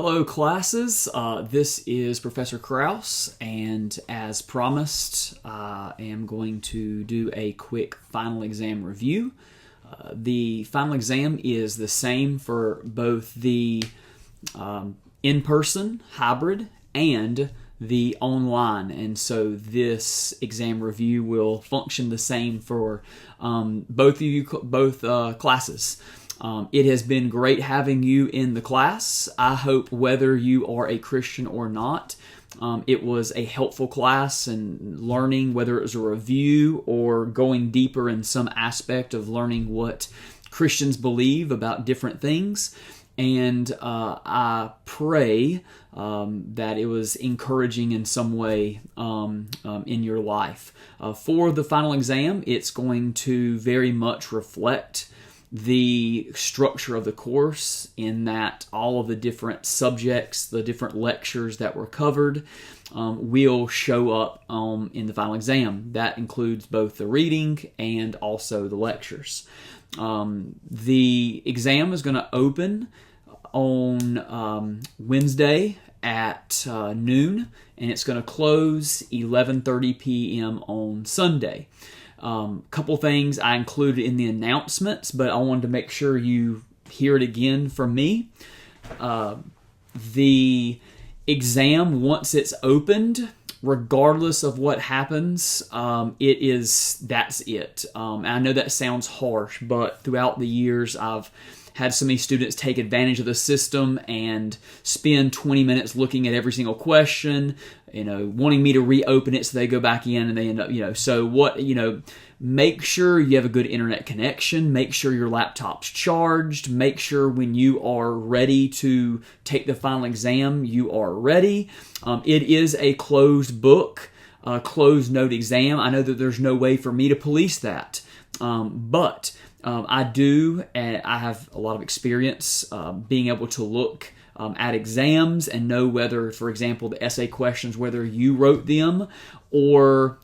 Hello, classes. This is Professor Kraus, and as promised, I am going to do a quick final exam review. The final exam is the same for both the in-person, hybrid, and the online, and so this exam review will function the same for both classes. It has been great having you in the class. I hope whether you are a Christian or not, it was a helpful class and learning, whether it was a review or going deeper in some aspect of learning what Christians believe about different things. And I pray that it was encouraging in some way in your life. For the final exam, it's going to very much reflect the structure of the course, in that all of the different subjects, the different lectures that were covered will show up in the final exam. That includes both the reading and also the lectures. The exam is going to open on Wednesday at noon, and it's going to close 11:30 p.m. on Sunday. Couple things I included in the announcements, but I wanted to make sure you hear it again from me. The exam, once it's opened, regardless of what happens, that's it. I know that sounds harsh, but throughout the years, I've had so many students take advantage of the system and spend 20 minutes looking at every single question, wanting me to reopen it so they go back in and they end up, make sure you have a good internet connection, make sure your laptop's charged, make sure when you are ready to take the final exam, you are ready. It is a closed book, closed note exam. I know that there's no way for me to police that, but I have a lot of experience being able to look at exams and know whether, for example, the essay questions, whether you wrote them or,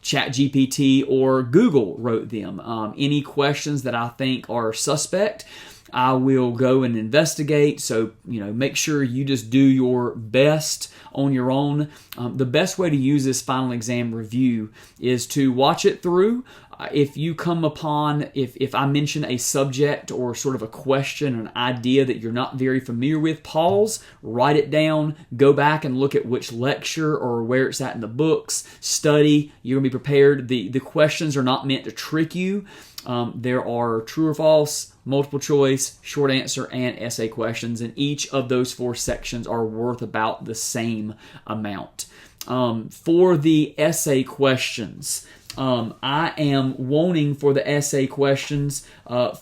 ChatGPT or Google wrote them. Any questions that I think are suspect, I will go and investigate. So, make sure you just do your best on your own. The best way to use this final exam review is to watch it through. If you come upon, if I mention a subject or sort of a question, an idea that you're not very familiar with, pause, write it down, go back and look at which lecture or where it's at in the books, study, you're going to be prepared. The questions are not meant to trick you. There are true or false, multiple choice, short answer, and essay questions, and each of those 4 sections are worth about the same amount. For the essay questions, I am wanting for the essay questions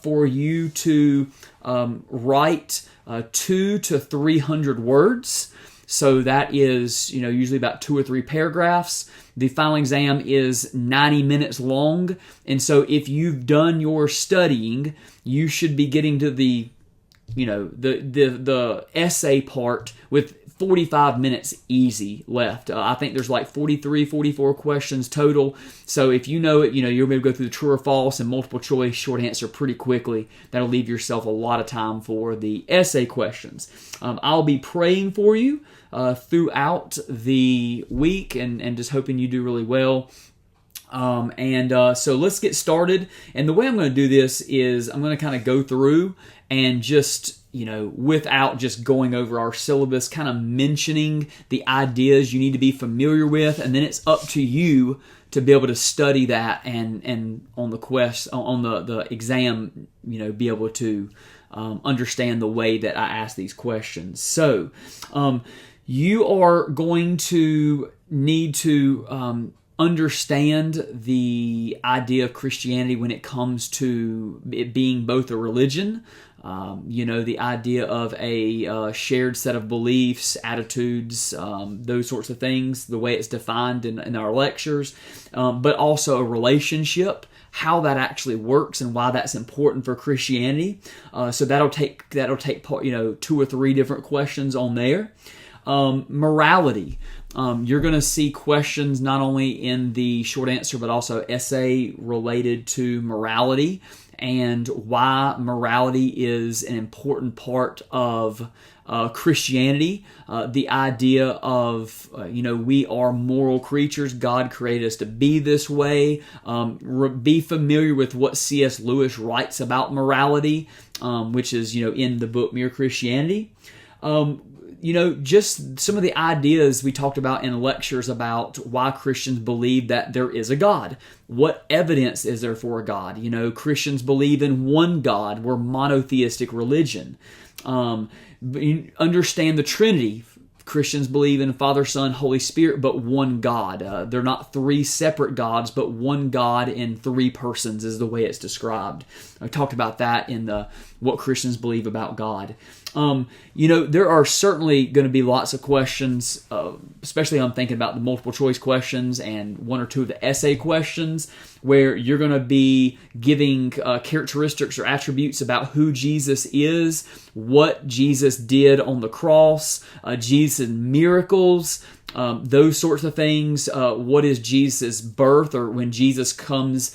for you to write 200 to 300 words. So that is, usually about 2 or 3 paragraphs. The final exam is 90 minutes long, and so if you've done your studying, you should be getting to the essay part with 45 minutes easy left. I think there's like 43, 44 questions total. So if you know it, you're able to go through the true or false and multiple choice, short answer pretty quickly. That'll leave yourself a lot of time for the essay questions. I'll be praying for you throughout the week and just hoping you do really well. So let's get started. And the way I'm going to do this is I'm going to kind of go through and just, without just going over our syllabus, kind of mentioning the ideas you need to be familiar with, and then it's up to you to be able to study that and on the exam, be able to understand the way that I ask these questions. So, you are going to need to understand the idea of Christianity when it comes to it being both a religion, the idea of a shared set of beliefs, attitudes, those sorts of things, the way it's defined in our lectures, but also a relationship, how that actually works and why that's important for Christianity. So that'll take part, 2 or 3 different questions on there. Morality. You're going to see questions not only in the short answer, but also essay related to morality and why morality is an important part of Christianity. The idea of, we are moral creatures. God created us to be this way. Be familiar with what C.S. Lewis writes about morality, which is, in the book Mere Christianity. Just some of the ideas we talked about in lectures about why Christians believe that there is a God. What evidence is there for a God? Christians believe in one God. We're monotheistic religion. Understand the Trinity. Christians believe in Father, Son, Holy Spirit, but one God. They're not three separate gods, but one God in three persons is the way it's described. I talked about that in the what Christians believe about God. There are certainly going to be lots of questions, especially I'm thinking about the multiple choice questions and one or two of the essay questions, where you're going to be giving characteristics or attributes about who Jesus is, what Jesus did on the cross, Jesus' miracles, those sorts of things. What is Jesus' birth, or when Jesus comes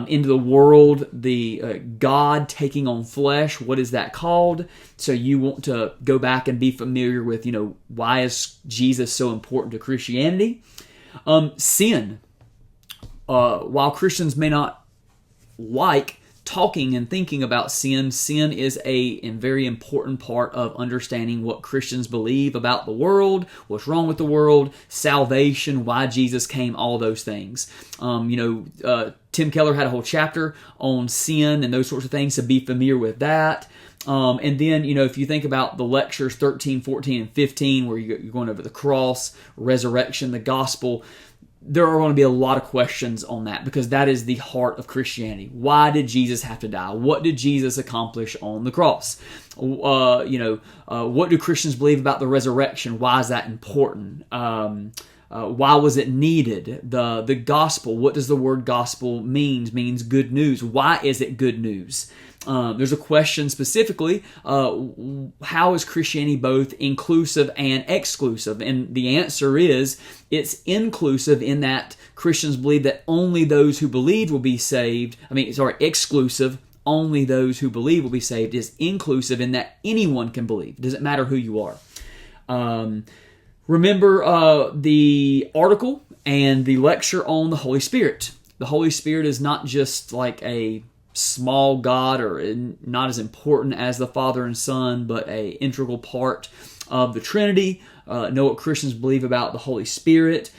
into the world, the God taking on flesh, what is that called? So you want to go back and be familiar with, why is Jesus so important to Christianity? Sin. While Christians may not like talking and thinking about sin, sin is a very important part of understanding what Christians believe about the world, what's wrong with the world, salvation, why Jesus came, all those things. Tim Keller had a whole chapter on sin and those sorts of things, so be familiar with that. And then, if you think about the lectures 13, 14, and 15, where you're going over the cross, resurrection, the gospel, there are going to be a lot of questions on that, because that is the heart of Christianity. Why did Jesus have to die? What did Jesus accomplish on the cross? What do Christians believe about the resurrection? Why is that important? Why was it needed? The gospel, what does the word gospel mean? It means good news. Why is it good news? There's a question specifically, how is Christianity both inclusive and exclusive? And the answer is, it's inclusive in that Christians believe that only those who believe will be saved. Exclusive, only those who believe will be saved, is inclusive in that anyone can believe. It doesn't matter who you are. Remember the article and the lecture on the Holy Spirit. The Holy Spirit is not just like a small God, or not as important as the Father and Son, but an integral part of the Trinity. Know what Christians believe about the Holy Spirit.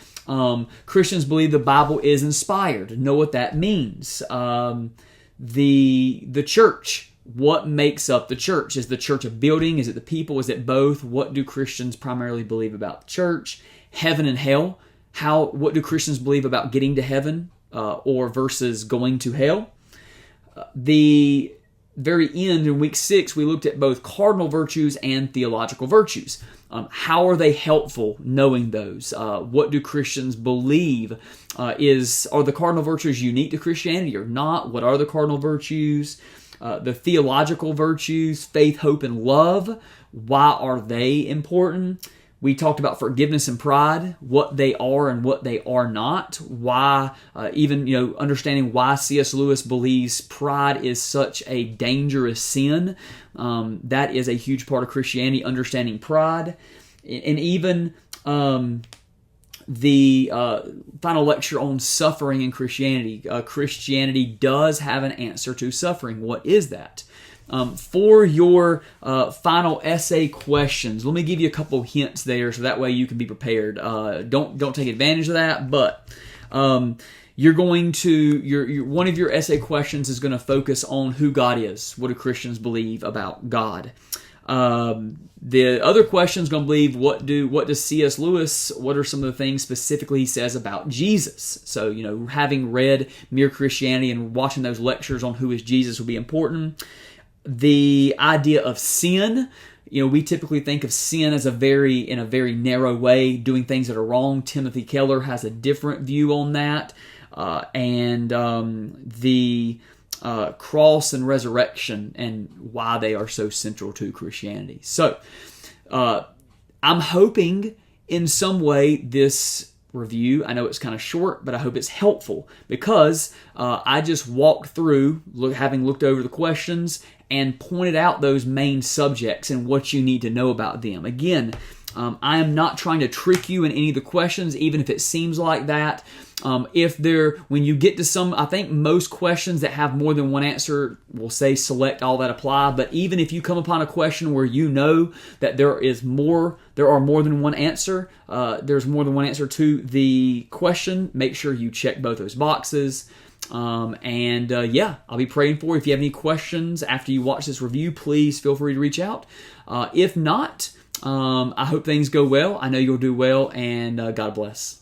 Christians believe the Bible is inspired. Know what that means. The church. What makes up the church? Is the church a building? Is it the people? Is it both? What do Christians primarily believe about the church? Heaven and hell. What do Christians believe about getting to heaven or versus going to hell? The very end, in week 6, we looked at both cardinal virtues and theological virtues. How are they helpful, knowing those? What do Christians believe? Are the cardinal virtues unique to Christianity or not? What are the cardinal virtues? The theological virtues, faith, hope, and love. Why are they important? We talked about forgiveness and pride, what they are and what they are not. Why, understanding why C.S. Lewis believes pride is such a dangerous sin. That is a huge part of Christianity, understanding pride. And even the final lecture on suffering in Christianity. Christianity does have an answer to suffering. What is that? For your final essay questions, let me give you a couple hints there, so that way you can be prepared. Don't take advantage of that, but you're going to one of your essay questions is going to focus on who God is. What do Christians believe about God? The other question is going to believe what does C.S. Lewis, what are some of the things specifically he says about Jesus? So, having read Mere Christianity and watching those lectures on who is Jesus will be important. The idea of sin, we typically think of sin as in a very narrow way, doing things that are wrong. Timothy Keller has a different view on that. And the cross and resurrection and why they are so central to Christianity. So, I'm hoping in some way this review, I know it's kind of short, but I hope it's helpful, because I just walked through, having looked over the questions, and pointed out those main subjects and what you need to know about them. Again, I am not trying to trick you in any of the questions, even if it seems like that. When you get to some, I think most questions that have more than one answer will say select all that apply. But even if you come upon a question where you know that there are more than one answer, there's more than one answer to the question, make sure you check both those boxes. I'll be praying for you. If you have any questions after you watch this review, please feel free to reach out. If not, I hope things go well. I know you'll do well, and God bless.